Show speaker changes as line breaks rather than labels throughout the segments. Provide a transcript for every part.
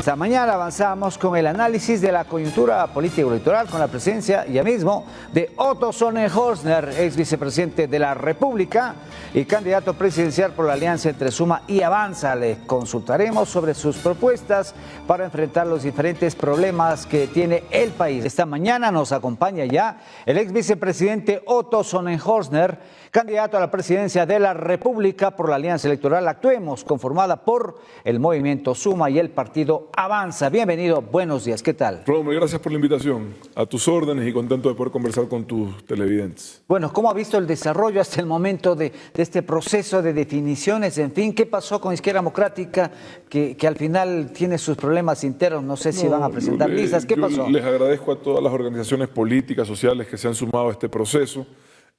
Esta mañana avanzamos con el análisis de la coyuntura político-electoral con la presencia ya mismo de Otto Sonnenhorstner, ex vicepresidente de la República y candidato presidencial por la alianza entre Suma y Avanza. Le consultaremos sobre sus propuestas para enfrentar los diferentes problemas que tiene el país. Esta mañana nos acompaña ya el ex vicepresidente Otto Sonnenhorstner, candidato a la presidencia de la República por la alianza electoral Actuemos, conformada por el movimiento Suma y el partido Avanza. Bienvenido, buenos días, ¿qué tal?
Romer, gracias por la invitación, a tus órdenes y contento de poder conversar con tus televidentes.
Bueno, ¿cómo ha visto el desarrollo hasta el momento de este proceso de definiciones? En fin, ¿qué pasó con Izquierda Democrática que al final tiene sus problemas internos? No sé si van a presentar listas. ¿Qué pasó?
Les agradezco a todas las organizaciones políticas, sociales que se han sumado a este proceso.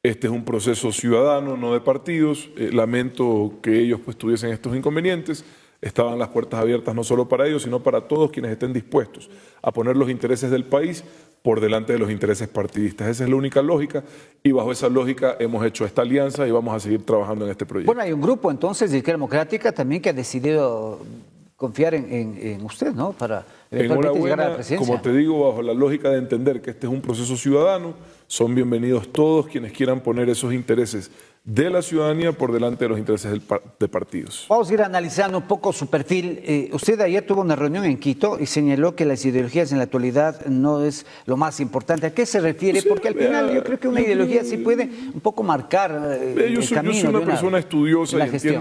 Este es un proceso ciudadano, no de partidos. Lamento que ellos pues tuviesen estos inconvenientes. Estaban las puertas abiertas no solo para ellos, sino para todos quienes estén dispuestos a poner los intereses del país por delante de los intereses partidistas. Esa es la única lógica y bajo esa lógica hemos hecho esta alianza y vamos a seguir trabajando en este proyecto.
Bueno, hay un grupo entonces de Izquierda Democrática también que ha decidido confiar en usted, ¿no? Para eventualmente llegar a la presidencia.
Como te digo, bajo la lógica de entender que este es un proceso ciudadano, son bienvenidos todos quienes quieran poner esos intereses de la ciudadanía por delante de los intereses de partidos.
Vamos a ir analizando un poco su perfil. Usted ayer tuvo una reunión en Quito y señaló que las ideologías en la actualidad no es lo más importante. ¿A qué se refiere?
Sí,
porque al final yo creo que una ideología sí puede un poco marcar el camino.
Yo soy una persona estudiosa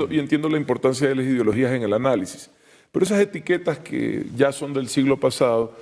y
entiendo la importancia de las ideologías en el análisis. Pero esas etiquetas que ya son del siglo pasado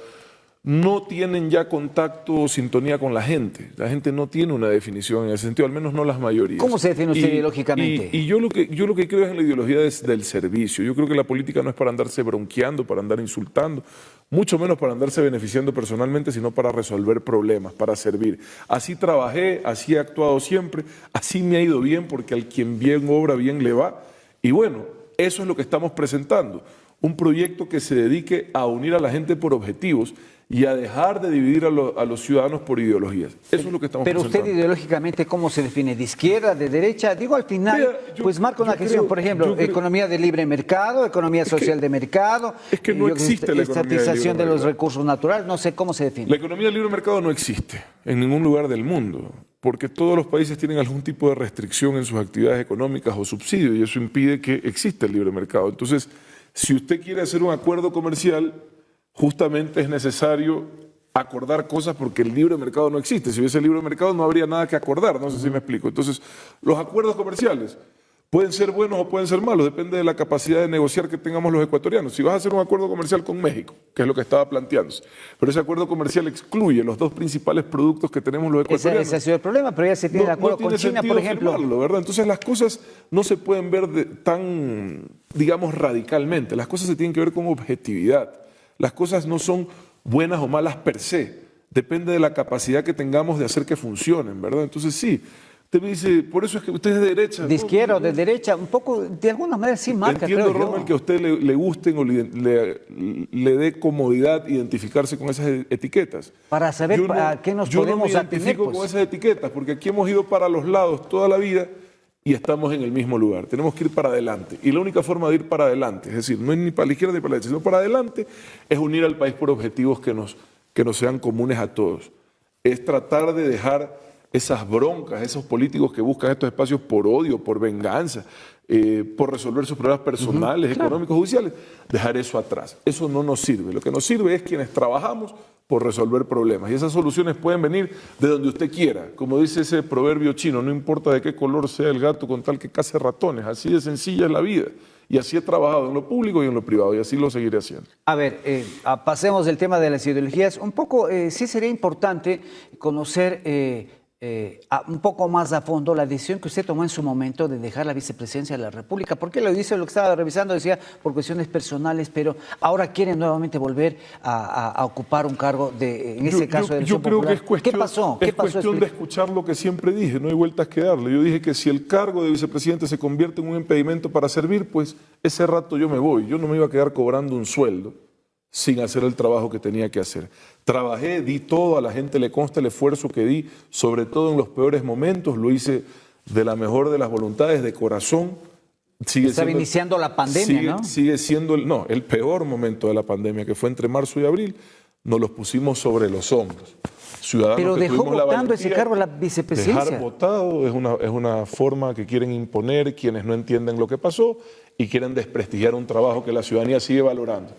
no tienen ya contacto o sintonía con la gente. La gente no tiene una definición en ese sentido, al menos no las mayorías.
¿Cómo se define usted ideológicamente?
Y yo lo que creo es en la ideología del servicio. Yo creo que la política no es para andarse bronqueando, para andar insultando, mucho menos para andarse beneficiando personalmente, sino para resolver problemas, para servir. Así trabajé, así he actuado siempre, así me ha ido bien, porque al quien bien obra, bien le va. Y bueno, eso es lo que estamos presentando. Un proyecto que se dedique a unir a la gente por objetivos y a dejar de dividir a los ciudadanos por ideologías. Eso es lo que estamos presentando.
Pero usted ideológicamente, ¿cómo se define? ¿De izquierda, de derecha? Digo, al final, pues marca una gestión, por ejemplo, economía de libre mercado, economía social de mercado.
Es que no existe la economía de libre
estatización de los
mercado.
recursos naturales, no sé cómo se define.
La economía del libre mercado no existe en ningún lugar del mundo, porque todos los países tienen algún tipo de restricción en sus actividades económicas o subsidios, y eso impide que exista el libre mercado. Entonces, si usted quiere hacer un acuerdo comercial, justamente es necesario acordar cosas porque el libre mercado no existe. Si hubiese libre mercado no habría nada que acordar, no sé si me explico. Entonces, los acuerdos comerciales pueden ser buenos o pueden ser malos, depende de la capacidad de negociar que tengamos los ecuatorianos. Si vas a hacer un acuerdo comercial con México, que es lo que estaba planteándose, pero ese acuerdo comercial excluye los dos principales productos que tenemos los ecuatorianos.
Ese ha sido el problema, pero ya se tiene el acuerdo con China, por ejemplo.
Firmarlo, ¿verdad? Entonces las cosas no se pueden ver tan, digamos, radicalmente. Las cosas se tienen que ver con objetividad. Las cosas no son buenas o malas per se. Depende de la capacidad que tengamos de hacer que funcionen, ¿verdad? Entonces sí. Usted me dice, por eso es que usted es de derecha.
De izquierda o de derecha, un poco, de alguna manera sí marca,
Entiendo,
creo yo.
Rommel, que a usted le gusten o le dé comodidad identificarse con esas etiquetas.
Para saber a qué nos podemos
atener. Yo no me
atener,
identifico
pues.
con esas etiquetas, porque aquí hemos ido para los lados toda la vida y estamos en el mismo lugar. Tenemos que ir para adelante. Y la única forma de ir para adelante, es decir, no es ni para la izquierda ni para la derecha, sino para adelante, es unir al país por objetivos que nos sean comunes a todos. Es tratar de dejar esas broncas, esos políticos que buscan estos espacios por odio, por venganza, por resolver sus problemas personales, económicos, judiciales, dejar eso atrás. Eso no nos sirve. Lo que nos sirve es quienes trabajamos por resolver problemas. Y esas soluciones pueden venir de donde usted quiera. Como dice ese proverbio chino, no importa de qué color sea el gato con tal que case ratones. Así de sencilla es la vida. Y así he trabajado en lo público y en lo privado, y así lo seguiré haciendo.
A ver, pasemos del tema de las ideologías. Un poco, sí sería importante conocer un poco más a fondo la decisión que usted tomó en su momento de dejar la vicepresidencia de la República. ¿Por qué lo dice? Lo que estaba revisando decía por cuestiones personales, pero ahora quiere nuevamente volver a ocupar un cargo en ese caso de elección popular.
Yo creo que es cuestión,
¿Qué pasó?
es cuestión de escuchar lo que siempre dije, no hay vueltas que darle. Yo dije que si el cargo de vicepresidente se convierte en un impedimento para servir, pues ese rato yo me voy. Yo no me iba a quedar cobrando un sueldo sin hacer el trabajo que tenía que hacer. Trabajé, di todo, a la gente le consta el esfuerzo que di, sobre todo en los peores momentos, lo hice de la mejor de las voluntades, de corazón,
Estaba iniciando la pandemia, ¿no?
Sigue siendo el peor momento de la pandemia, que fue entre marzo y abril. Nos los pusimos sobre los hombros. Ciudadanos
pero
que
dejó
tuvimos
votando
la
ese cargo a la vicepresidencia.
Dejar votado es una forma que quieren imponer quienes no entienden lo que pasó y quieren desprestigiar un trabajo que la ciudadanía sigue valorando.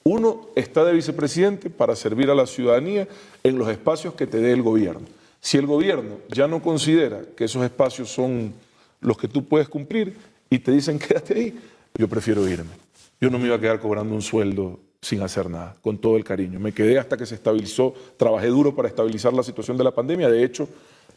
Uno está de vicepresidente para servir a la ciudadanía en los espacios que te dé el gobierno. Si el gobierno ya no considera que esos espacios son los que tú puedes cumplir y te dicen quédate ahí, yo prefiero irme. Yo no me iba a quedar cobrando un sueldo sin hacer nada, con todo el cariño. Me quedé hasta que se estabilizó, trabajé duro para estabilizar la situación de la pandemia. De hecho,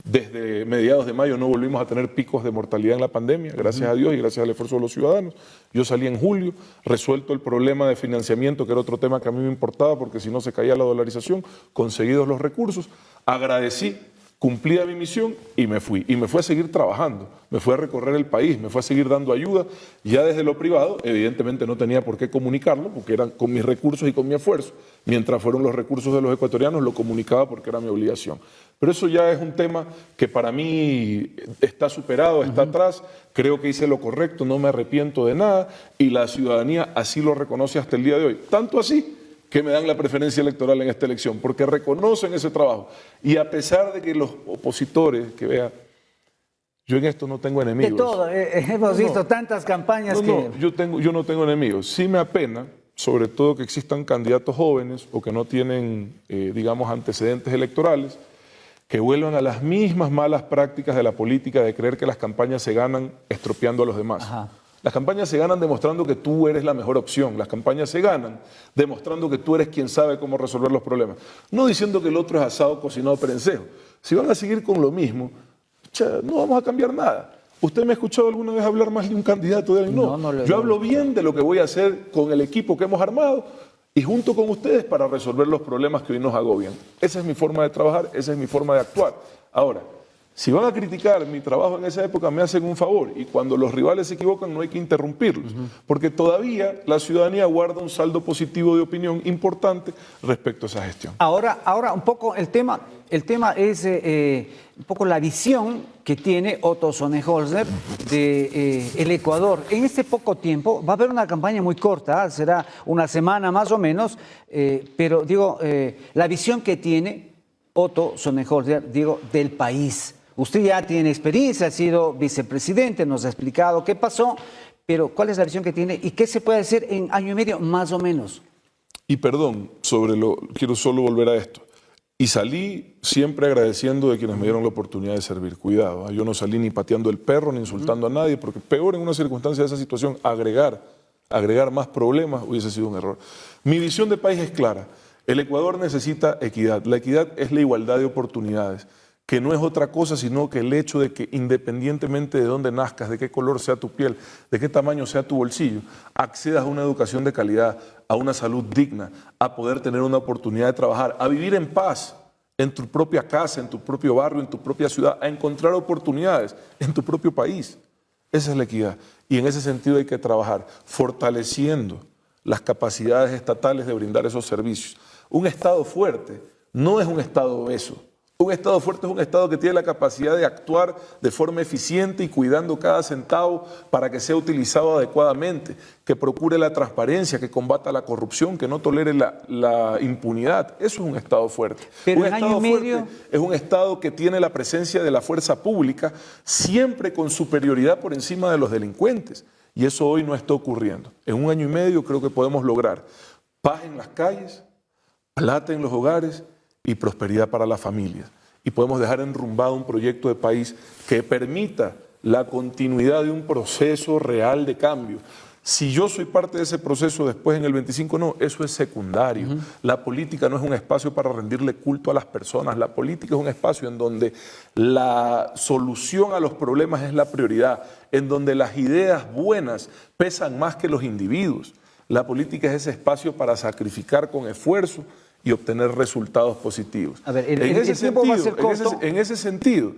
desde mediados de mayo no volvimos a tener picos de mortalidad en la pandemia, gracias a Dios y gracias al esfuerzo de los ciudadanos. Yo salí en julio, resuelto el problema de financiamiento, que era otro tema que a mí me importaba, porque si no se caía la dolarización, conseguidos los recursos, agradecí, cumplí mi misión y me fui. Y me fui a seguir trabajando, me fui a recorrer el país, me fui a seguir dando ayuda. Ya desde lo privado, evidentemente no tenía por qué comunicarlo, porque eran con mis recursos y con mi esfuerzo. Mientras fueron los recursos de los ecuatorianos, lo comunicaba porque era mi obligación. Pero eso ya es un tema que para mí está superado, está atrás. Creo que hice lo correcto, no me arrepiento de nada y la ciudadanía así lo reconoce hasta el día de hoy. Tanto así que me dan la preferencia electoral en esta elección, porque reconocen ese trabajo. Y a pesar de que los opositores, que vean, yo en esto no tengo enemigos.
De todo, hemos visto tantas campañas que...
Yo no tengo enemigos. Sí me apena, sobre todo que existan candidatos jóvenes o que no tienen, digamos, antecedentes electorales, que vuelvan a las mismas malas prácticas de la política de creer que las campañas se ganan estropeando a los demás. Ajá. Las campañas se ganan demostrando que tú eres la mejor opción. Las campañas se ganan demostrando que tú eres quien sabe cómo resolver los problemas. No diciendo que el otro es asado, cocinado, perencejo. Si van a seguir con lo mismo, no vamos a cambiar nada. ¿Usted me ha escuchado alguna vez hablar más de un candidato de él? No. Yo hablo bien de lo que voy a hacer con el equipo que hemos armado y junto con ustedes para resolver los problemas que hoy nos agobian. Esa es mi forma de trabajar, esa es mi forma de actuar. Ahora, si van a criticar mi trabajo en esa época, me hacen un favor. Y cuando los rivales se equivocan, no hay que interrumpirlos. Porque todavía la ciudadanía guarda un saldo positivo de opinión importante respecto a esa gestión.
Ahora un poco el tema es un poco la visión que tiene Otto Sonnenholzer de el Ecuador. En este poco tiempo va a haber una campaña muy corta, será una semana más o menos, pero digo, la visión que tiene Otto Sonnenholzer, digo, del país. Usted ya tiene experiencia, ha sido vicepresidente, nos ha explicado qué pasó, pero ¿cuál es la visión que tiene y qué se puede hacer en año y medio más o menos?
Y perdón, quiero solo volver a esto. Y salí siempre agradeciendo de quienes me dieron la oportunidad de servir. Cuidado, yo no salí ni pateando el perro, ni insultando a nadie, porque peor en una circunstancia de esa situación, agregar más problemas hubiese sido un error. Mi visión de país es clara. El Ecuador necesita equidad. La equidad es la igualdad de oportunidades, que no es otra cosa sino que el hecho de que independientemente de dónde nazcas, de qué color sea tu piel, de qué tamaño sea tu bolsillo, accedas a una educación de calidad, a una salud digna, a poder tener una oportunidad de trabajar, a vivir en paz en tu propia casa, en tu propio barrio, en tu propia ciudad, a encontrar oportunidades en tu propio país. Esa es la equidad. Y en ese sentido hay que trabajar fortaleciendo las capacidades estatales de brindar esos servicios. Un Estado fuerte no es un Estado obeso. Un Estado fuerte es un Estado que tiene la capacidad de actuar de forma eficiente y cuidando cada centavo para que sea utilizado adecuadamente, que procure la transparencia, que combata la corrupción, que no tolere la impunidad. Eso es un Estado fuerte.
Pero
un
en
Estado
año y medio
fuerte es un Estado que tiene la presencia de la fuerza pública siempre con superioridad por encima de los delincuentes. Y eso hoy no está ocurriendo. En un año y medio creo que podemos lograr paz en las calles, plata en los hogares y prosperidad para las familias. Y podemos dejar enrumbado un proyecto de país que permita la continuidad de un proceso real de cambio. Si yo soy parte de ese proceso después en el 25, no, eso es secundario. La política no es un espacio para rendirle culto a las personas. La política es un espacio en donde la solución a los problemas es la prioridad, en donde las ideas buenas pesan más que los individuos. La política es ese espacio para sacrificar con esfuerzo y obtener resultados positivos.
A ver, el tiempo va a ser corto.
En ese sentido,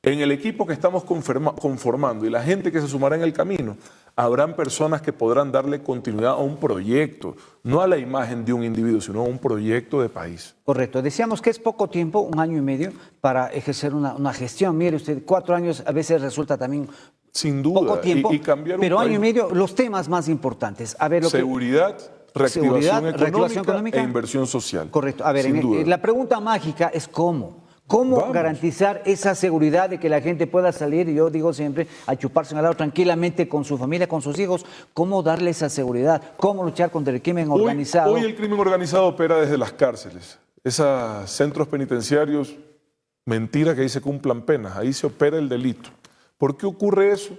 en el equipo que estamos conformando y la gente que se sumará en el camino, habrán personas que podrán darle continuidad a un proyecto, no a la imagen de un individuo, sino a un proyecto de país.
Correcto. Decíamos que es poco tiempo, un año y medio, para ejercer una gestión. Mire usted, 4 años a veces resulta también
Sin duda.
Poco tiempo,
y cambiar un
pero año
país.
y medio, los temas más importantes. A ver,
Seguridad, reactivación económica e inversión social.
Correcto. A ver,
Sin duda.
la pregunta mágica es cómo. ¿Cómo
Vamos.
garantizar esa seguridad de que la gente pueda salir, y yo digo siempre, a chuparse un helado tranquilamente con su familia, con sus hijos? ¿Cómo darle esa seguridad? ¿Cómo luchar contra el crimen organizado?
Hoy el crimen organizado opera desde las cárceles. Esos centros penitenciarios, mentira que ahí se cumplan penas, ahí se opera el delito. ¿Por qué ocurre eso?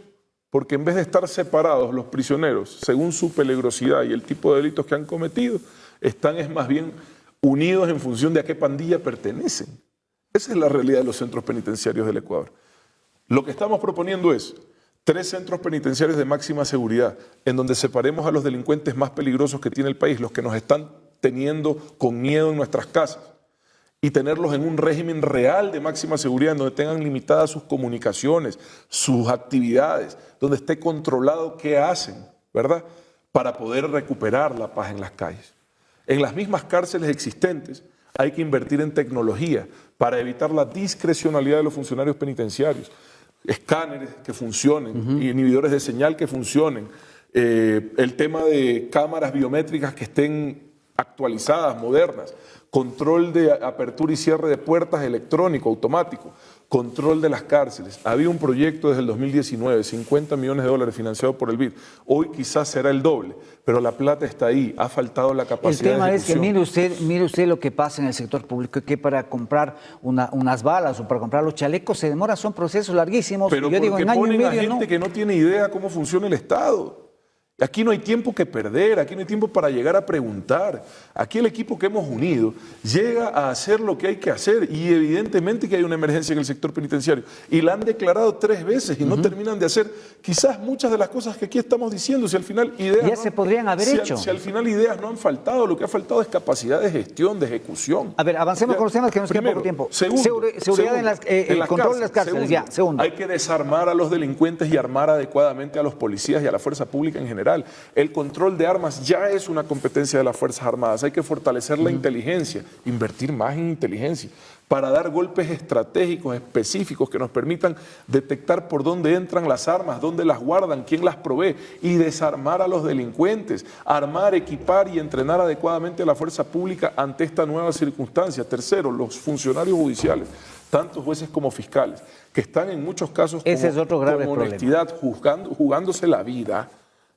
Porque en vez de estar separados los prisioneros, según su peligrosidad y el tipo de delitos que han cometido, están es más bien unidos en función de a qué pandilla pertenecen. Esa es la realidad de los centros penitenciarios del Ecuador. Lo que estamos proponiendo es 3 centros penitenciarios de máxima seguridad, en donde separemos a los delincuentes más peligrosos que tiene el país, los que nos están teniendo con miedo en nuestras casas, y tenerlos en un régimen real de máxima seguridad, en donde tengan limitadas sus comunicaciones, sus actividades, donde esté controlado qué hacen, ¿verdad? Para poder recuperar la paz en las calles. En las mismas cárceles existentes hay que invertir en tecnología para evitar la discrecionalidad de los funcionarios penitenciarios. Escáneres que funcionen, inhibidores de señal que funcionen, el tema de cámaras biométricas que estén actualizadas, modernas, control de apertura y cierre de puertas electrónico, automático, control de las cárceles. Había un proyecto desde el 2019, $50 millones financiado por el BID. Hoy quizás será el doble, pero la plata está ahí, ha faltado la capacidad de
El tema es que
ejecución.
mire usted lo que pasa en el sector público, que para comprar unas balas o para comprar los chalecos se demora, son procesos larguísimos.
Pero
yo digo,
porque
en año y
ponen a
medio
gente
no.
que no tiene idea cómo funciona el Estado. Aquí no hay tiempo que perder, aquí no hay tiempo para llegar a preguntar. Aquí el equipo que hemos unido llega a hacer lo que hay que hacer y evidentemente que hay una emergencia en el sector penitenciario. Y la han declarado 3 veces y no terminan de hacer quizás muchas de las cosas que aquí estamos diciendo. Si al final ideas
Ya se podrían haber hecho.
Si al final ideas no han faltado, lo que ha faltado es capacidad de gestión, de ejecución.
A ver, avancemos con los temas que nos queda poco tiempo. Seguridad en las, el control de las cárceles, segundo.
Hay que desarmar a los delincuentes y armar adecuadamente a los policías y a la fuerza pública en general. El control de armas ya es una competencia de las Fuerzas Armadas. Hay que fortalecer la inteligencia, invertir más en inteligencia para dar golpes estratégicos específicos que nos permitan detectar por dónde entran las armas, dónde las guardan, quién las provee y desarmar a los delincuentes, armar, equipar y entrenar adecuadamente a la fuerza pública ante esta nueva circunstancia. Tercero, los funcionarios judiciales, tanto jueces como fiscales, que están en muchos casos con honestidad, jugándose la vida.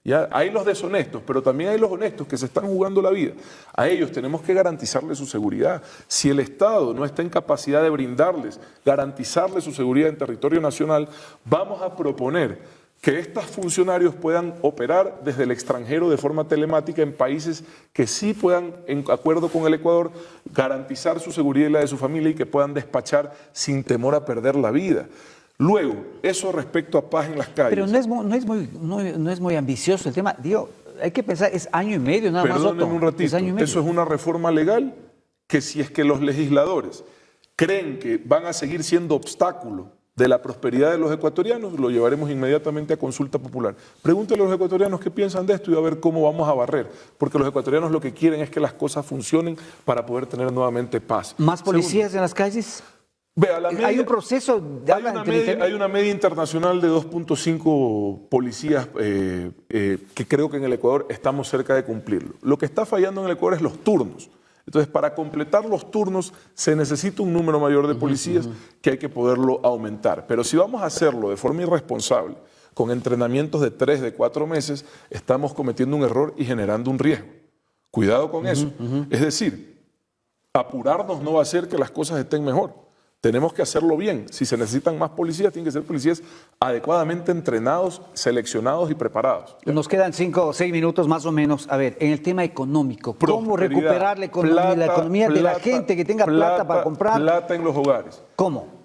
Ya, hay los deshonestos, pero también hay los honestos que se están jugando la vida. A ellos tenemos que garantizarles su seguridad. Si el Estado no está en capacidad de brindarles, garantizarles su seguridad en territorio nacional, vamos a proponer que estos funcionarios puedan operar desde el extranjero de forma telemática en países que sí puedan, en acuerdo con el Ecuador, garantizar su seguridad y la de su familia y que puedan despachar sin temor a perder la vida. Luego, eso respecto a paz en las calles.
Pero no es muy ambicioso el tema. Digo, hay que pensar, es año y medio nada más.
Perdónenme un ratito, eso es una reforma legal que si es que los legisladores creen que van a seguir siendo obstáculo de la prosperidad de los ecuatorianos, lo llevaremos inmediatamente a consulta popular. Pregúntenle a los ecuatorianos qué piensan de esto y a ver cómo vamos a barrer, porque los ecuatorianos lo que quieren es que las cosas funcionen para poder tener nuevamente paz.
¿Más policías en las calles?
Vea,
hay un proceso
hay una media internacional de 2.5 policías que creo que en el Ecuador estamos cerca de cumplirlo. Lo que está fallando en el Ecuador es los turnos. Entonces, para completar los turnos se necesita un número mayor de policías que hay que poderlo aumentar. Pero si vamos a hacerlo de forma irresponsable, con entrenamientos de 3, de 4 meses, estamos cometiendo un error y generando un riesgo. Cuidado con eso. Es decir, apurarnos no va a hacer que las cosas estén mejor. Tenemos que hacerlo bien. Si se necesitan más policías, tienen que ser policías adecuadamente entrenados, seleccionados y preparados.
Nos quedan 5 o 6 minutos más o menos. A ver, en el tema económico, ¿cómo recuperar la economía de la gente que tenga plata para comprar?
Plata en los hogares.
¿Cómo?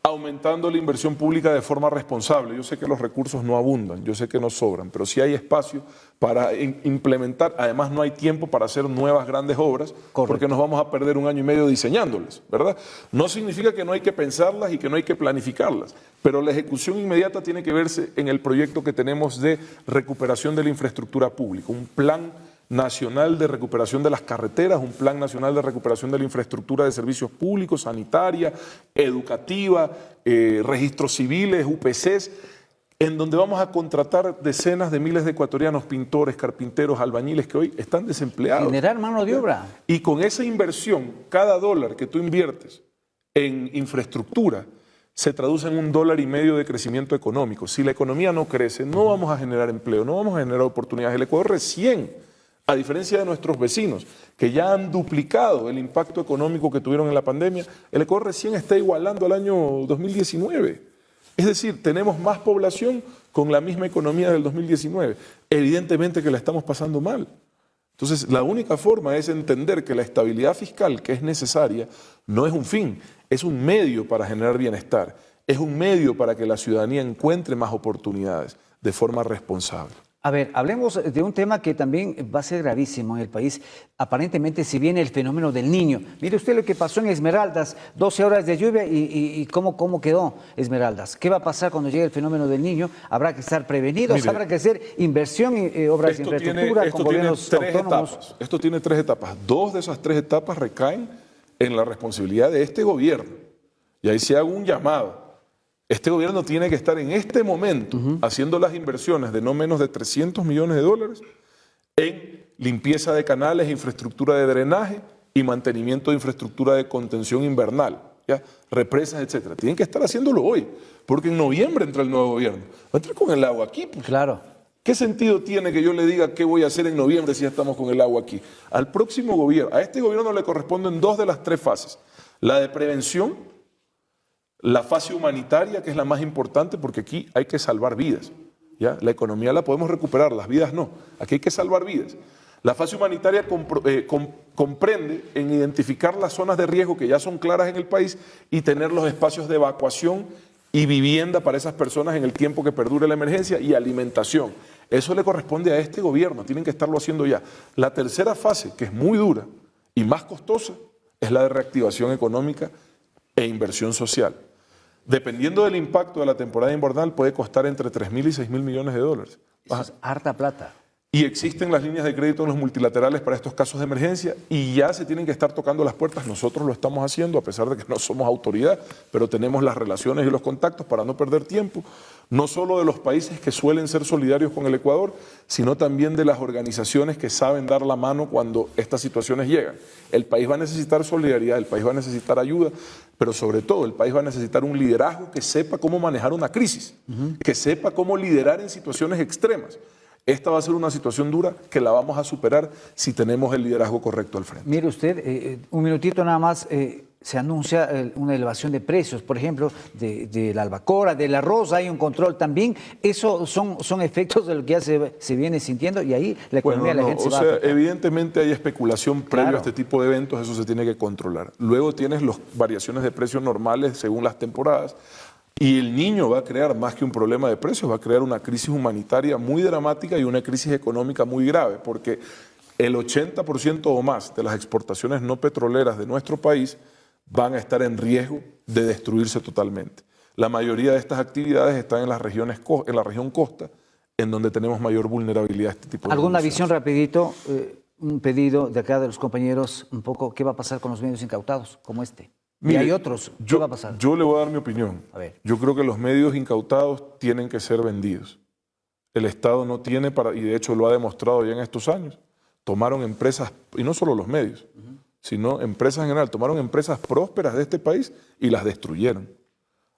Aumentando la inversión pública de forma responsable. Yo sé que los recursos no abundan, yo sé que no sobran, pero sí hay espacio para implementar. Además, no hay tiempo para hacer nuevas grandes obras, porque nos vamos a perder 1 año y medio diseñándolas, ¿verdad? No significa que no hay que pensarlas y que no hay que planificarlas, pero la ejecución inmediata tiene que verse en el proyecto que tenemos de recuperación de la infraestructura pública, un plan nacional de recuperación de las carreteras, un plan nacional de recuperación de la infraestructura de servicios públicos, sanitaria, educativa, registros civiles, UPCs, en donde vamos a contratar decenas de miles de ecuatorianos, pintores, carpinteros, albañiles que hoy están desempleados.
Generar mano de obra.
Y con esa inversión, cada dólar que tú inviertes en infraestructura se traduce en $1,5 de crecimiento económico. Si la economía no crece, no vamos a generar empleo, no vamos a generar oportunidades. El Ecuador recién, a diferencia de nuestros vecinos, que ya han duplicado el impacto económico que tuvieron en la pandemia, el Ecuador recién está igualando al año 2019. Es decir, tenemos más población con la misma economía del 2019. Evidentemente que la estamos pasando mal. Entonces, la única forma es entender que la estabilidad fiscal que es necesaria no es un fin, es un medio para generar bienestar, es un medio para que la ciudadanía encuentre más oportunidades de forma responsable.
A ver, hablemos de un tema que también va a ser gravísimo en el país. Aparentemente, si viene el fenómeno del Niño. Mire usted lo que pasó en Esmeraldas, 12 horas de lluvia y cómo quedó Esmeraldas. ¿Qué va a pasar cuando llegue el fenómeno del Niño? Habrá que estar prevenidos,
Mire,
habrá que hacer inversión en obras de infraestructura con gobiernos autónomos.
Esto tiene 3 etapas. 2 de esas 3 etapas recaen en la responsabilidad de este gobierno. Y ahí se hago un llamado. Este gobierno tiene que estar en este momento haciendo las inversiones de no menos de $300 millones en limpieza de canales, infraestructura de drenaje y mantenimiento de infraestructura de contención invernal, ¿ya? Represas, etcétera. Tienen que estar haciéndolo hoy, porque en noviembre entra el nuevo gobierno. Va a entrar con el agua aquí. Pues.
Claro.
¿Qué sentido tiene que yo le diga qué voy a hacer en noviembre si ya estamos con el agua aquí? Al próximo gobierno, a este gobierno le corresponden 2 de las 3 fases. La de prevención, la fase humanitaria, que es la más importante, porque aquí hay que salvar vidas. ¿Ya? La economía la podemos recuperar, las vidas no. Aquí hay que salvar vidas. La fase humanitaria comprende en identificar las zonas de riesgo que ya son claras en el país y tener los espacios de evacuación y vivienda para esas personas en el tiempo que perdure la emergencia y alimentación. Eso le corresponde a este gobierno, tienen que estarlo haciendo ya. La tercera fase, que es muy dura y más costosa, es la de reactivación económica e inversión social. Dependiendo del impacto de la temporada invernal, puede costar entre $3.000 y $6.000 millones.
Eso es harta plata.
Y existen las líneas de crédito en los multilaterales para estos casos de emergencia y ya se tienen que estar tocando las puertas. Nosotros lo estamos haciendo a pesar de que no somos autoridad, pero tenemos las relaciones y los contactos para no perder tiempo, no solo de los países que suelen ser solidarios con el Ecuador, sino también de las organizaciones que saben dar la mano cuando estas situaciones llegan. El país va a necesitar solidaridad, el país va a necesitar ayuda, pero sobre todo el país va a necesitar un liderazgo que sepa cómo manejar una crisis, que sepa cómo liderar en situaciones extremas. Esta va a ser una situación dura que la vamos a superar si tenemos el liderazgo correcto al frente.
Mire usted, un minutito nada más, se anuncia una elevación de precios, por ejemplo, de la albacora, del arroz, hay un control también. Eso son efectos de lo que ya se viene sintiendo y ahí la economía de la gente se va a afectar.
Evidentemente hay especulación previa
Claro.
a este tipo de eventos, eso se tiene que controlar. Luego tienes las variaciones de precios normales según las temporadas. Y el Niño va a crear más que un problema de precios, va a crear una crisis humanitaria muy dramática y una crisis económica muy grave, porque el 80% o más de las exportaciones no petroleras de nuestro país van a estar en riesgo de destruirse totalmente. La mayoría de estas actividades están en las regiones, en la región costa, en donde tenemos mayor vulnerabilidad a este tipo de
¿Alguna
condiciones.
visión rapidito, un pedido de acá de los compañeros, un poco, qué va a pasar con los medios incautados como este?
Mire,
y hay otros, ¿qué va a pasar?
Yo le voy a dar mi opinión.
A ver.
Yo creo que los medios incautados tienen que ser vendidos. El Estado no tiene para, y de hecho lo ha demostrado ya en estos años, tomaron empresas, y no solo los medios, sino empresas en general, tomaron empresas prósperas de este país y las destruyeron.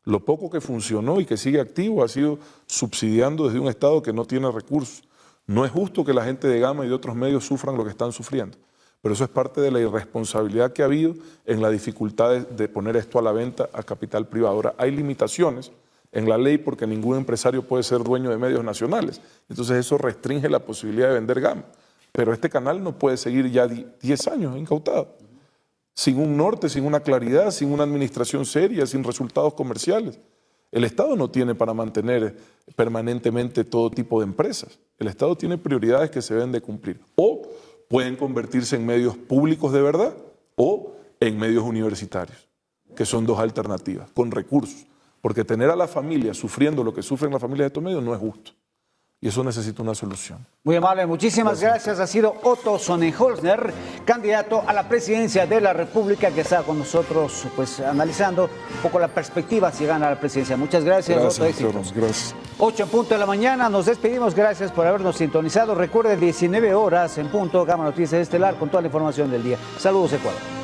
Lo poco que funcionó y que sigue activo ha sido subsidiando desde un Estado que no tiene recursos. No es justo que la gente de Gama y de otros medios sufran lo que están sufriendo. Pero eso es parte de la irresponsabilidad que ha habido en la dificultad de poner esto a la venta a capital privado. Ahora, hay limitaciones en la ley porque ningún empresario puede ser dueño de medios nacionales. Entonces eso restringe la posibilidad de vender Gama. Pero este canal no puede seguir ya 10 años incautado, sin un norte, sin una claridad, sin una administración seria, sin resultados comerciales. El Estado no tiene para mantener permanentemente todo tipo de empresas. El Estado tiene prioridades que se deben de cumplir. O pueden convertirse en medios públicos de verdad o en medios universitarios, que son 2 alternativas, con recursos. Porque tener a la familia sufriendo lo que sufren las familias de estos medios no es justo. Y eso necesita una solución.
Muy amable, muchísimas gracias. Ha sido Otto Sonnenholzner, candidato a la presidencia de la República, que está con nosotros pues analizando un poco la perspectiva si gana la presidencia. Muchas gracias, Otto. Éxitos.
Gracias.
8 en punto de la mañana, nos despedimos. Gracias por habernos sintonizado. Recuerde, 19 horas en punto, Gama Noticias Estelar con toda la información del día. Saludos, Ecuador.